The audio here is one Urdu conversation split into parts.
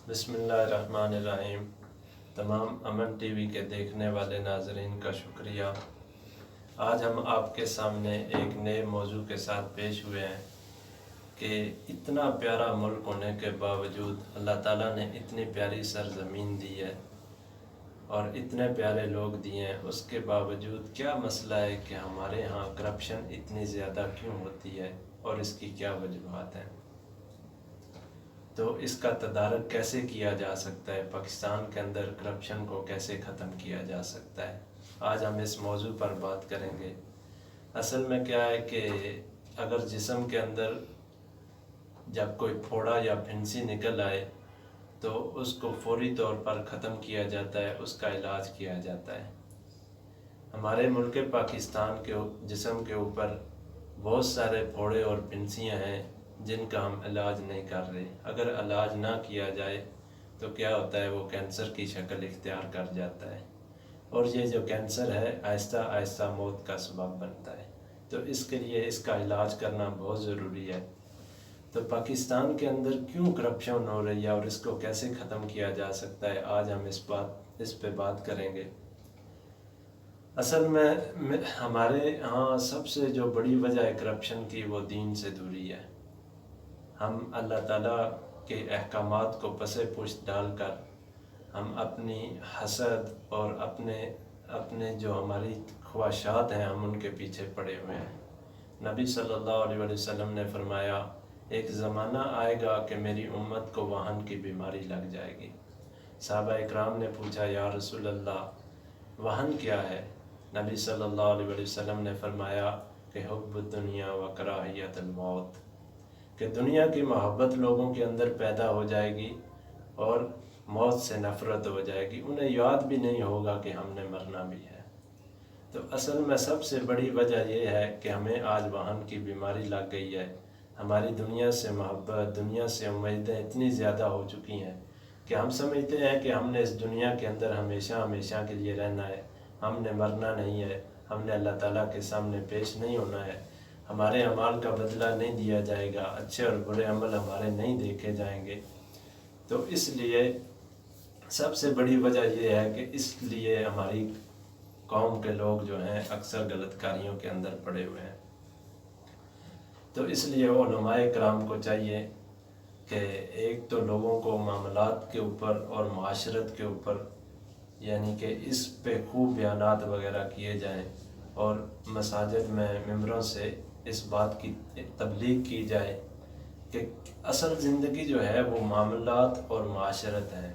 بسم اللہ الرحمن الرحیم۔ تمام امن ٹی وی کے دیکھنے والے ناظرین کا شکریہ۔ آج ہم آپ کے سامنے ایک نئے موضوع کے ساتھ پیش ہوئے ہیں کہ اتنا پیارا ملک ہونے کے باوجود اللہ تعالیٰ نے اتنی پیاری سرزمین دی ہے اور اتنے پیارے لوگ دیے ہیں، اس کے باوجود کیا مسئلہ ہے کہ ہمارے ہاں کرپشن اتنی زیادہ کیوں ہوتی ہے اور اس کی کیا وجوہات ہیں؟ تو اس کا تدارک کیسے کیا جا سکتا ہے، پاکستان کے اندر کرپشن کو کیسے ختم کیا جا سکتا ہے، آج ہم اس موضوع پر بات کریں گے۔ اصل میں کیا ہے کہ اگر جسم کے اندر جب کوئی پھوڑا یا پھنسی نکل آئے تو اس کو فوری طور پر ختم کیا جاتا ہے، اس کا علاج کیا جاتا ہے۔ ہمارے ملک پاکستان کے جسم کے اوپر بہت سارے پھوڑے اور پھنسیاں ہیں جن کا ہم علاج نہیں کر رہے۔ اگر علاج نہ کیا جائے تو کیا ہوتا ہے، وہ کینسر کی شکل اختیار کر جاتا ہے اور یہ جو کینسر ہے آہستہ آہستہ موت کا سبب بنتا ہے۔ تو اس کے لیے اس کا علاج کرنا بہت ضروری ہے۔ تو پاکستان کے اندر کیوں کرپشن ہو رہی ہے اور اس کو کیسے ختم کیا جا سکتا ہے، آج ہم اس پہ بات کریں گے۔ اصل میں ہمارے ہاں سب سے جو بڑی وجہ ہے کرپشن کی، وہ دین سے دوری ہے۔ ہم اللہ تعالیٰ کے احکامات کو پس پشت ڈال کر ہم اپنی حسد اور اپنے جو ہماری خواہشات ہیں ہم ان کے پیچھے پڑے ہوئے ہیں۔ نبی صلی اللہ علیہ وسلم نے فرمایا، ایک زمانہ آئے گا کہ میری امت کو وہن کی بیماری لگ جائے گی۔ صحابہ اکرام نے پوچھا، یا رسول اللہ وہن کیا ہے؟ نبی صلی اللہ علیہ وسلم نے فرمایا کہ حب الدنیا و کراہیت الموت، کہ دنیا کی محبت لوگوں کے اندر پیدا ہو جائے گی اور موت سے نفرت ہو جائے گی، انہیں یاد بھی نہیں ہوگا کہ ہم نے مرنا بھی ہے۔ تو اصل میں سب سے بڑی وجہ یہ ہے کہ ہمیں آج وہن کی بیماری لگ گئی ہے۔ ہماری دنیا سے محبت، دنیا سے امیدیں اتنی زیادہ ہو چکی ہیں کہ ہم سمجھتے ہیں کہ ہم نے اس دنیا کے اندر ہمیشہ ہمیشہ کے لیے رہنا ہے، ہم نے مرنا نہیں ہے، ہم نے اللہ تعالیٰ کے سامنے پیش نہیں ہونا ہے، ہمارے اعمال کا بدلہ نہیں دیا جائے گا، اچھے اور برے عمل ہمارے نہیں دیکھے جائیں گے۔ تو اس لیے سب سے بڑی وجہ یہ ہے کہ اس لیے ہماری قوم کے لوگ جو ہیں اکثر غلط کاریوں کے اندر پڑے ہوئے ہیں۔ تو اس لیے علماء کرام کو چاہیے کہ ایک تو لوگوں کو معاملات کے اوپر اور معاشرت کے اوپر یعنی کہ اس پہ خوب بیانات وغیرہ کیے جائیں اور مساجد میں ممبروں سے اس بات کی تبلیغ کی جائے کہ اصل زندگی جو ہے وہ معاملات اور معاشرت ہے۔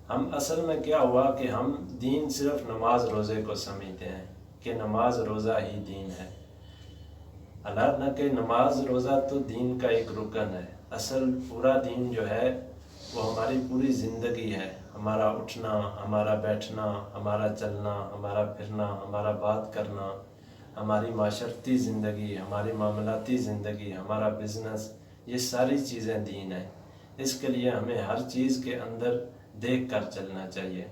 ہم اصل میں کیا ہوا کہ ہم دین صرف نماز روزے کو سمجھتے ہیں کہ نماز روزہ ہی دین ہے، حالانکہ نماز روزہ تو دین کا ایک رکن ہے۔ اصل پورا دین جو ہے وہ ہماری پوری زندگی ہے، ہمارا اٹھنا، ہمارا بیٹھنا، ہمارا چلنا، ہمارا پھرنا، ہمارا بات کرنا، ہماری معاشرتی زندگی، ہماری معاملاتی زندگی، ہمارا بزنس، یہ ساری چیزیں دین ہیں۔ اس کے لیے ہمیں ہر چیز کے اندر دیکھ کر چلنا چاہیے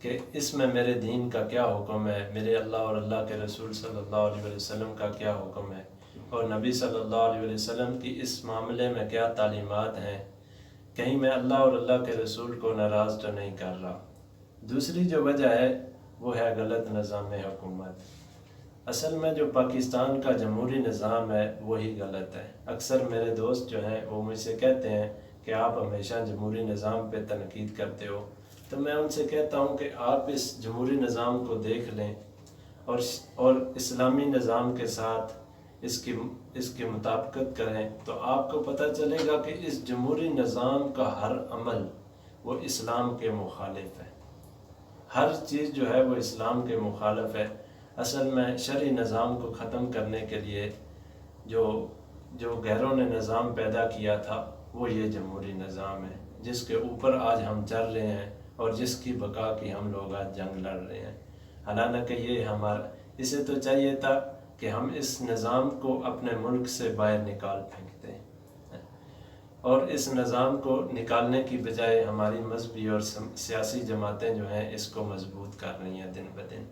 کہ اس میں میرے دین کا کیا حکم ہے، میرے اللہ اور اللہ کے رسول صلی اللہ علیہ وسلم کا کیا حکم ہے اور نبی صلی اللہ علیہ وسلم کی اس معاملے میں کیا تعلیمات ہیں، کہیں میں اللہ اور اللہ کے رسول کو ناراض تو نہیں کر رہا۔ دوسری جو وجہ ہے وہ ہے غلط نظام حکومت۔ اصل میں جو پاکستان کا جمہوری نظام ہے وہی غلط ہے۔ اکثر میرے دوست جو ہیں وہ مجھ سے کہتے ہیں کہ آپ ہمیشہ جمہوری نظام پہ تنقید کرتے ہو، تو میں ان سے کہتا ہوں کہ آپ اس جمہوری نظام کو دیکھ لیں اور اسلامی نظام کے ساتھ اس کی مطابقت کریں تو آپ کو پتہ چلے گا کہ اس جمہوری نظام کا ہر عمل وہ اسلام کے مخالف ہے، ہر چیز جو ہے وہ اسلام کے مخالف ہے۔ اصل میں شرعی نظام کو ختم کرنے کے لیے جو غیروں نے نظام پیدا کیا تھا وہ یہ جمہوری نظام ہے، جس کے اوپر آج ہم چل رہے ہیں اور جس کی بقا کی ہم لوگ آج جنگ لڑ رہے ہیں۔ حالانکہ اسے تو چاہیے تھا کہ ہم اس نظام کو اپنے ملک سے باہر نکال پھینکتے ہیں، اور اس نظام کو نکالنے کی بجائے ہماری مذہبی اور سیاسی جماعتیں جو ہیں اس کو مضبوط کر رہی ہیں دن بدن۔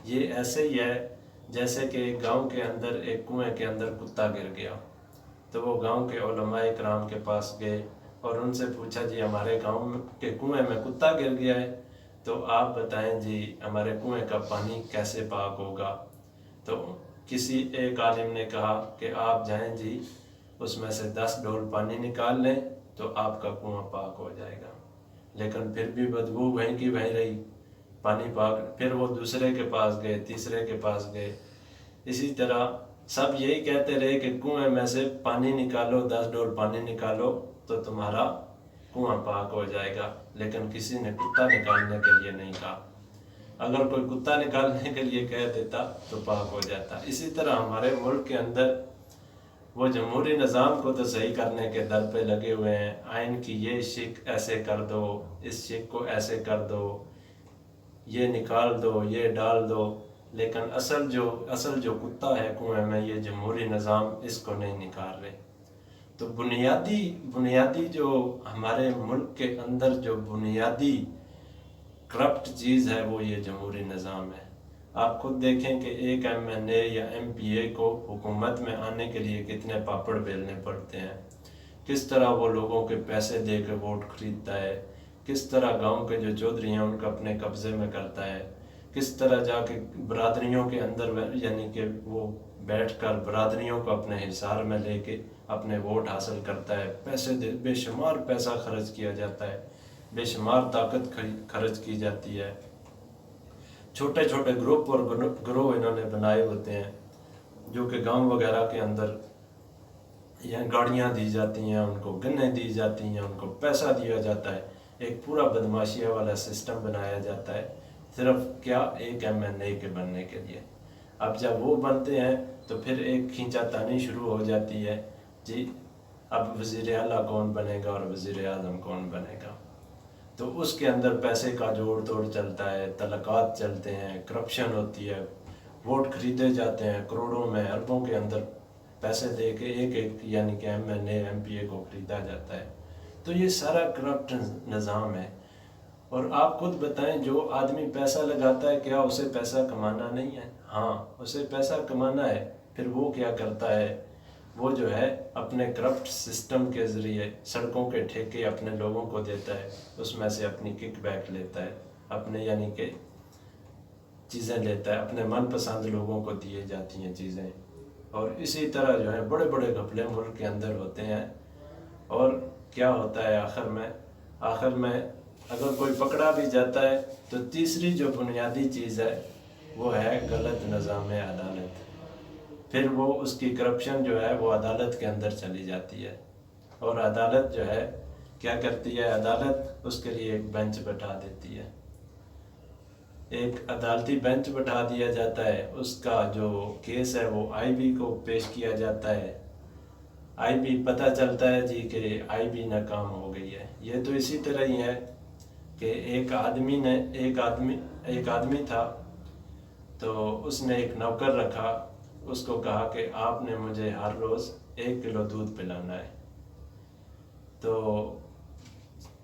یہ ایسے ہی ہے جیسے کہ گاؤں کے اندر ایک کنویں کے اندر کتا گر گیا تو وہ گاؤں کے علماء کرام کے پاس گئے اور ان سے پوچھا جی ہمارے گاؤں کے کنویں میں کتا گر گیا ہے، تو آپ بتائیں جی ہمارے کنویں کا پانی کیسے پاک ہوگا؟ تو کسی ایک عالم نے کہا کہ آپ جائیں جی اس میں سے 10 ڈول پانی نکال لیں تو آپ کا کنواں پاک ہو جائے گا۔ لیکن پھر بھی بدبو وہیں کی وہیں رہی، پانی پاک۔ پھر وہ دوسرے کے پاس گئے، تیسرے کے پاس گئے، اسی طرح سب یہی کہتے رہے کہ کنویں میں سے پانی نکالو، 10 ڈول پانی نکالو تو تمہارا کنواں پاک ہو جائے گا، لیکن کسی نے کتا نکالنے کے لیے نہیں کہا۔ اگر کوئی کتا نکالنے کے لیے کہہ دیتا تو پاک ہو جاتا۔ اسی طرح ہمارے ملک کے اندر وہ جمہوری نظام کو تو صحیح کرنے کے در پہ لگے ہوئے ہیں، آئین کی یہ شک ایسے کر دو، اس شک کو ایسے کر دو، یہ نکال دو، یہ ڈال دو، لیکن اصل جو کتا ہے کنویں میں، یہ جمہوری نظام اس کو نہیں نکال رہے۔ تو بنیادی جو ہمارے ملک کے اندر جو بنیادی کرپٹ چیز ہے وہ یہ جمہوری نظام ہے۔ آپ خود دیکھیں کہ ایک MNA یا MPA کو حکومت میں آنے کے لیے کتنے پاپڑ بیلنے پڑتے ہیں، کس طرح وہ لوگوں کے پیسے دے کے ووٹ خریدتا ہے، کس طرح گاؤں کے جو چودھری ہیں ان کو اپنے قبضے میں کرتا ہے، کس طرح جا کے برادریوں کے اندر یعنی کہ وہ بیٹھ کر برادریوں کو اپنے حصار میں لے کے اپنے ووٹ حاصل کرتا ہے، پیسے بے شمار پیسہ خرچ کیا جاتا ہے، بے شمار طاقت خرچ کی جاتی ہے۔ چھوٹے چھوٹے گروپ اور گروہ انہوں نے بنائے ہوتے ہیں جو کہ گاؤں وغیرہ کے اندر یا گاڑیاں دی جاتی ہیں، ان کو گنے دی جاتی ہیں، ان کو پیسہ دیا جاتا ہے، ایک پورا بدماشیہ والا سسٹم بنایا جاتا ہے، صرف کیا ایک MNA کے بننے کے لیے۔ اب جب وہ بنتے ہیں تو پھر ایک کھینچا تانی شروع ہو جاتی ہے، جی اب وزیر اعلیٰ کون بنے گا اور وزیر اعظم کون بنے گا۔ تو اس کے اندر پیسے کا جوڑ توڑ چلتا ہے، تعلقات چلتے ہیں، کرپشن ہوتی ہے، ووٹ خریدے جاتے ہیں کروڑوں میں، اربوں کے اندر پیسے دے کے ایک یعنی کہ MNA MPA کو خریدا جاتا ہے۔ تو یہ سارا کرپٹ نظام ہے۔ اور آپ خود بتائیں، جو آدمی پیسہ لگاتا ہے کیا اسے پیسہ کمانا نہیں ہے؟ ہاں اسے پیسہ کمانا ہے۔ پھر وہ کیا کرتا ہے؟ وہ جو ہے اپنے کرپٹ سسٹم کے ذریعے سڑکوں کے ٹھیکے اپنے لوگوں کو دیتا ہے، اس میں سے اپنی کک بیک لیتا ہے، اپنے یعنی کہ چیزیں لیتا ہے، اپنے من پسند لوگوں کو دیے جاتی ہیں چیزیں، اور اسی طرح جو ہے بڑے بڑے گھپلے ملک کے اندر ہوتے ہیں۔ اور کیا ہوتا ہے آخر میں اگر کوئی پکڑا بھی جاتا ہے تو تیسری جو بنیادی چیز ہے وہ ہے غلط نظام عدالت۔ پھر وہ اس کی کرپشن جو ہے وہ عدالت کے اندر چلی جاتی ہے، اور عدالت جو ہے کیا کرتی ہے؟ عدالت اس کے لیے ایک بینچ بٹھا دیتی ہے، ایک عدالتی بینچ بٹھا دیا جاتا ہے، اس کا جو کیس ہے وہ IB کو پیش کیا جاتا ہے، IB پتہ چلتا ہے جی کہ IB ناکام ہو گئی ہے۔ یہ تو اسی طرح ہی ہے کہ ایک آدمی تھا تو اس نے ایک نوکر رکھا، اس کو کہا کہ آپ نے مجھے ہر روز 1 کلو دودھ پلانا ہے۔ تو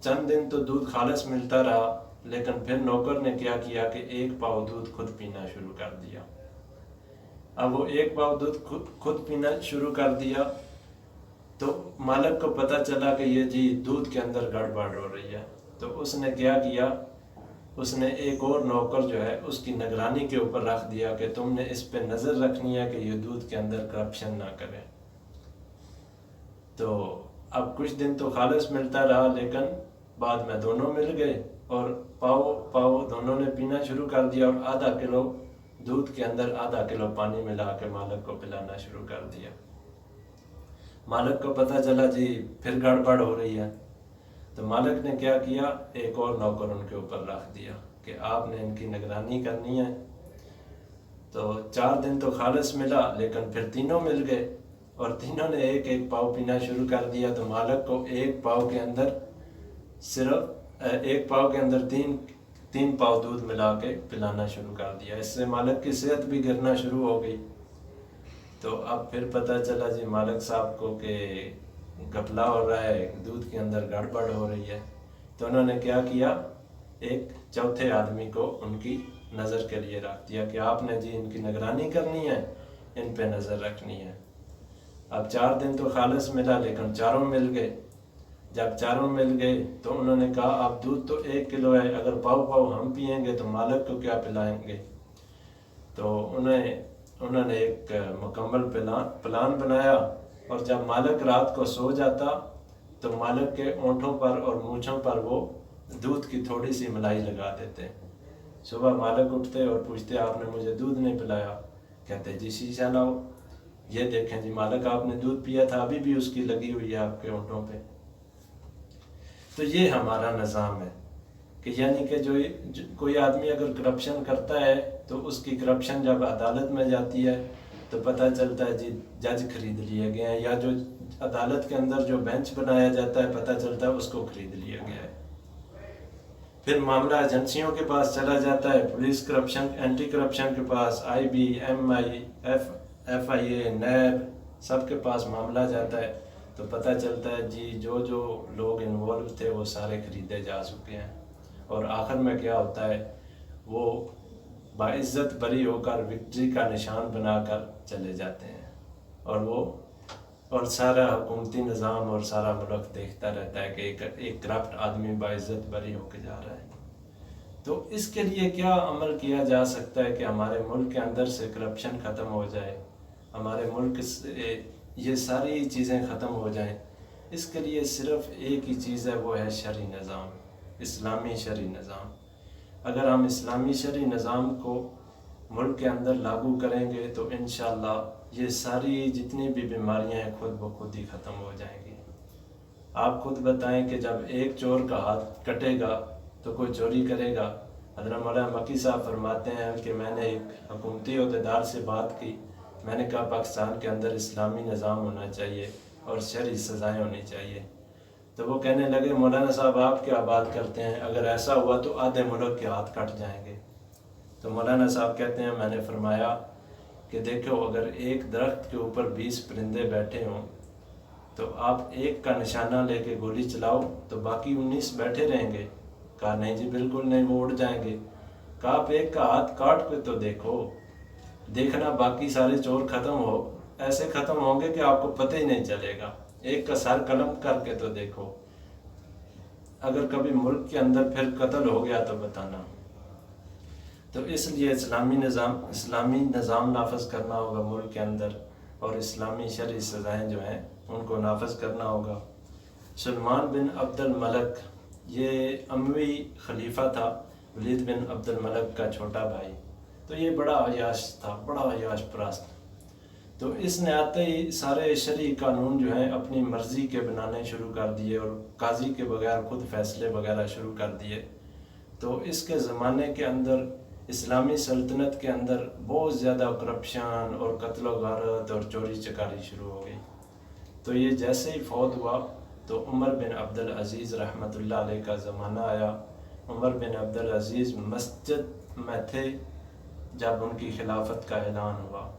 چند دن تو دودھ خالص ملتا رہا، لیکن پھر نوکر نے کیا کیا کہ 1 پاؤ دودھ خود پینا شروع کر دیا۔ اب وہ 1 پاؤ دودھ خود پینا شروع کر دیا تو مالک کو پتہ چلا کہ یہ جی دودھ کے اندر گڑبڑ ہو رہی ہے۔ تو اس نے کیا کیا؟ اس نے ایک اور نوکر جو ہے اس کی نگرانی کے اوپر رکھ دیا کہ تم نے اس پہ نظر رکھنی ہے کہ یہ دودھ کے اندر کرپشن نہ کرے۔ تو اب کچھ دن تو خالص ملتا رہا، لیکن بعد میں دونوں مل گئے اور پاؤ دونوں نے پینا شروع کر دیا، اور آدھا کلو دودھ کے اندر آدھا کلو پانی ملا کے مالک کو پلانا شروع کر دیا۔ مالک کو پتہ چلا جی پھر گڑبڑ ہو رہی ہے، تو مالک نے کیا کیا؟ ایک اور نوکر ان کے اوپر رکھ دیا کہ آپ نے ان کی نگرانی کرنی ہے۔ تو 4 دن تو خالص ملا، لیکن پھر تینوں مل گئے اور تینوں نے 1 پاؤ پینا شروع کر دیا۔ تو مالک کو 1 پاؤ کے اندر صرف 1 پاؤ کے اندر 3 پاؤ دودھ ملا کے پلانا شروع کر دیا۔ اس سے مالک کی صحت بھی گرنا شروع ہو گئی۔ تو اب پھر پتہ چلا جی مالک صاحب کو کہ گھپلا ہو رہا ہے، دودھ کے اندر گڑبڑ ہو رہی ہے۔ تو انہوں نے کیا کیا؟ ایک چوتھے آدمی کو ان کی نظر کے لیے رکھ دیا کہ آپ نے جی ان کی نگرانی کرنی ہے، ان پہ نظر رکھنی ہے۔ اب 4 دن تو خالص ملا، لیکن چاروں مل گئے۔ جب چاروں مل گئے تو انہوں نے کہا اب دودھ تو 1 کلو ہے، اگر پاؤ پاؤ ہم پئیں گے تو مالک کو کیا پلائیں گے؟ تو انہوں نے ایک مکمل پلان بنایا، اور جب مالک رات کو سو جاتا تو مالک کے اونٹوں پر اور مونچھوں پر وہ دودھ کی تھوڑی سی ملائی لگا دیتے۔ صبح مالک اٹھتے اور پوچھتے آپ نے مجھے دودھ نہیں پلایا؟ کہتے جی شیشہ لاؤ، یہ دیکھیں جی مالک آپ نے دودھ پیا تھا، ابھی بھی اس کی لگی ہوئی ہے آپ کے اونٹوں پہ۔ تو یہ ہمارا نظام ہے کہ یعنی کہ جو کوئی آدمی اگر کرپشن کرتا ہے تو اس کی کرپشن جب عدالت میں جاتی ہے تو پتہ چلتا ہے جی جج خرید لیے گئے ہیں، یا جو عدالت کے اندر جو بینچ بنایا جاتا ہے پتہ چلتا ہے اس کو خرید لیا گیا ہے۔ پھر معاملہ ایجنسیوں کے پاس چلا جاتا ہے، پولیس کرپشن اینٹی کرپشن کے پاس، IB MI FIA نیب سب کے پاس معاملہ جاتا ہے، تو پتہ چلتا ہے جی جو لوگ انوالو تھے وہ سارے خریدے جا چکے ہیں، اور آخر میں کیا ہوتا ہے وہ باعزت بری ہو کر وکٹری کا نشان بنا کر چلے جاتے ہیں، اور سارا حکومتی نظام اور سارا ملک دیکھتا رہتا ہے کہ ایک کرپٹ آدمی باعزت بری ہو کے جا رہا ہے۔ تو اس کے لیے کیا عمل کیا جا سکتا ہے کہ ہمارے ملک کے اندر سے کرپشن ختم ہو جائے، ہمارے ملک سے یہ ساری چیزیں ختم ہو جائیں؟ اس کے لیے صرف ایک ہی چیز ہے، وہ ہے شرعی نظام، اسلامی شرعی نظام۔ اگر ہم اسلامی شرعی نظام کو ملک کے اندر لاگو کریں گے تو انشاءاللہ یہ ساری جتنی بھی بیماریاں ہیں خود بخود ہی ختم ہو جائیں گی۔ آپ خود بتائیں کہ جب ایک چور کا ہاتھ کٹے گا تو کوئی چوری کرے گا؟ حضرت مولانا مکی صاحب فرماتے ہیں کہ میں نے ایک حکومتی عہدیدار سے بات کی، میں نے کہا پاکستان کے اندر اسلامی نظام ہونا چاہیے اور شرعی سزائیں ہونی چاہیے، تو وہ کہنے لگے مولانا صاحب آپ کیا بات کرتے ہیں، اگر ایسا ہوا تو آدھے ملک کے ہاتھ کٹ جائیں گے۔ تو مولانا صاحب کہتے ہیں میں نے فرمایا کہ دیکھو اگر ایک درخت کے اوپر 20 پرندے بیٹھے ہوں تو آپ ایک کا نشانہ لے کے گولی چلاؤ تو باقی 19 بیٹھے رہیں گے؟ کہا نہیں جی بالکل نہیں، وہ اڑ جائیں گے۔ کہا آپ ایک کا ہاتھ کاٹ کے تو دیکھو، دیکھنا باقی سارے چور ایسے ختم ہوں گے کہ آپ کو پتہ ہی نہیں چلے گا، ایک کا سر قلم کر کے تو دیکھو، اگر کبھی ملک کے اندر پھر قتل ہو گیا تو بتانا۔ تو اس لیے اسلامی نظام نافذ کرنا ہوگا ملک کے اندر، اور اسلامی شرعی سزائیں جو ہیں ان کو نافذ کرنا ہوگا۔ سلمان بن عبد الملک یہ اموی خلیفہ تھا، ولید بن عبد الملک کا چھوٹا بھائی، تو یہ بڑا عیاش تھا، بڑا عیاش پرست۔ تو اس نے آتے ہی سارے شرعی قانون جو ہیں اپنی مرضی کے بنانے شروع کر دیے اور قاضی کے بغیر خود فیصلے وغیرہ شروع کر دیے۔ تو اس کے زمانے کے اندر اسلامی سلطنت کے اندر بہت زیادہ کرپشن اور قتل و غارت اور چوری چکاری شروع ہو گئی۔ تو یہ جیسے ہی فوت ہوا تو عمر بن عبدالعزیز رحمۃ اللہ علیہ کا زمانہ آیا۔ عمر بن عبدالعزیز مسجد میں تھے جب ان کی خلافت کا اعلان ہوا،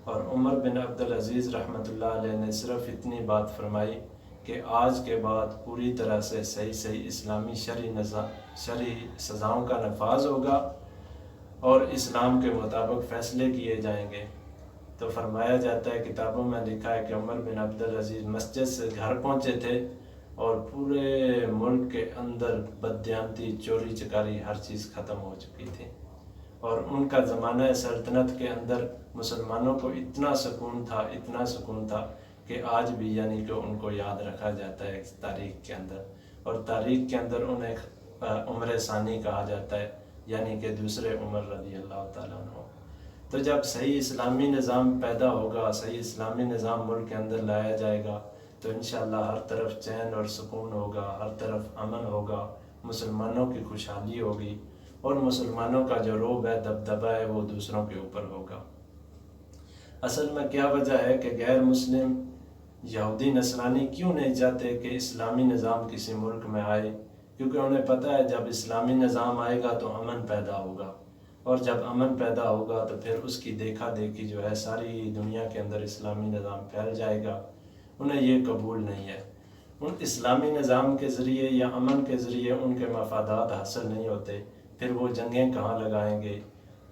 اور عمر بن عبدالعزیز رحمۃ اللہ علیہ نے صرف اتنی بات فرمائی کہ آج کے بعد پوری طرح سے صحیح اسلامی شرعی سزاؤں کا نفاذ ہوگا اور اسلام کے مطابق فیصلے کیے جائیں گے۔ تو فرمایا جاتا ہے، کتابوں میں لکھا ہے کہ عمر بن عبدالعزیز مسجد سے گھر پہنچے تھے اور پورے ملک کے اندر بددیانتی، چوری چکاری، ہر چیز ختم ہو چکی تھی، اور ان کا زمانہ سلطنت کے اندر مسلمانوں کو اتنا سکون تھا کہ آج بھی یعنی کہ ان کو یاد رکھا جاتا ہے تاریخ کے اندر، اور تاریخ کے اندر انہیں عمر ثانی کہا جاتا ہے، یعنی کہ دوسرے عمر رضی اللہ تعالیٰ عنہ۔ تو جب صحیح اسلامی نظام پیدا ہوگا، صحیح اسلامی نظام ملک کے اندر لایا جائے گا تو انشاءاللہ ہر طرف چین اور سکون ہوگا، ہر طرف امن ہوگا، مسلمانوں کی خوشحالی ہوگی، اور مسلمانوں کا جو رعب ہے، دبدبہ ہے، وہ دوسروں کے اوپر ہوگا۔ اصل میں کیا وجہ ہے کہ غیر مسلم یہودی نصرانی کیوں نہیں چاہتے کہ اسلامی نظام کسی ملک میں آئے؟ کیونکہ انہیں پتہ ہے جب اسلامی نظام آئے گا تو امن پیدا ہوگا، اور جب امن پیدا ہوگا تو پھر اس کی دیکھا دیکھی جو ہے ساری دنیا کے اندر اسلامی نظام پھیل جائے گا۔ انہیں یہ قبول نہیں ہے۔ ان اسلامی نظام کے ذریعے یا امن کے ذریعے ان کے مفادات حاصل نہیں ہوتے، پھر وہ جنگیں کہاں لگائیں گے،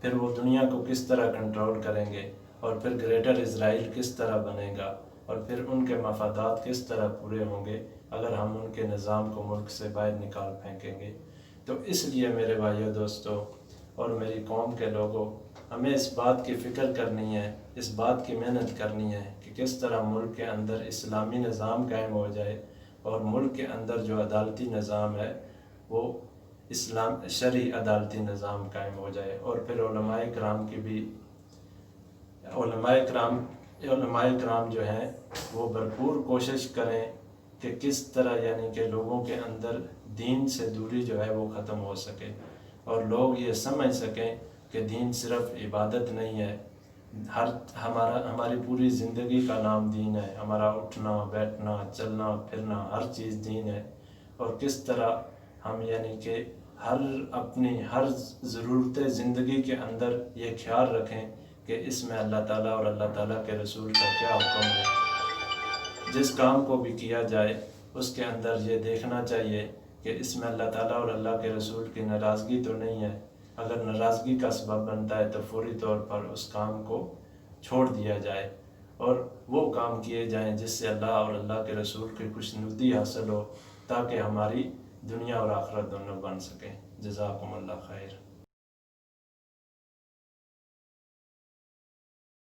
پھر وہ دنیا کو کس طرح کنٹرول کریں گے، اور پھر گریٹر اسرائیل کس طرح بنے گا، اور پھر ان کے مفادات کس طرح پورے ہوں گے؟ اگر ہم ان کے نظام کو ملک سے باہر نکال پھینکیں گے۔ تو اس لیے میرے بھائیوں دوستوں اور میری قوم کے لوگوں، ہمیں اس بات کی فکر کرنی ہے، اس بات کی محنت کرنی ہے کہ کس طرح ملک کے اندر اسلامی نظام قائم ہو جائے، اور ملک کے اندر جو عدالتی نظام ہے وہ شرعی عدالتی نظام قائم ہو جائے۔ اور پھر علماء کرام کی بھی علماء کرام جو ہیں وہ بھرپور کوشش کریں کہ کس طرح یعنی کہ لوگوں کے اندر دین سے دوری جو ہے وہ ختم ہو سکے، اور لوگ یہ سمجھ سکیں کہ دین صرف عبادت نہیں ہے، ہماری پوری زندگی کا نام دین ہے، ہمارا اٹھنا بیٹھنا چلنا پھرنا ہر چیز دین ہے۔ اور کس طرح ہم یعنی کہ اپنی ہر ضرورت زندگی کے اندر یہ خیال رکھیں کہ اس میں اللہ تعالیٰ اور اللہ تعالیٰ کے رسول کا کیا حکم ہے۔ جس کام کو بھی کیا جائے اس کے اندر یہ دیکھنا چاہیے کہ اس میں اللہ تعالیٰ اور اللہ کے رسول کی ناراضگی تو نہیں ہے۔ اگر ناراضگی کا سبب بنتا ہے تو فوری طور پر اس کام کو چھوڑ دیا جائے، اور وہ کام کیے جائیں جس سے اللہ اور اللہ کے رسول کی خوشنودی حاصل ہو، تاکہ ہماری دنیا اور آخرت دونوں بن سکیں۔ جزاکم اللہ خیر۔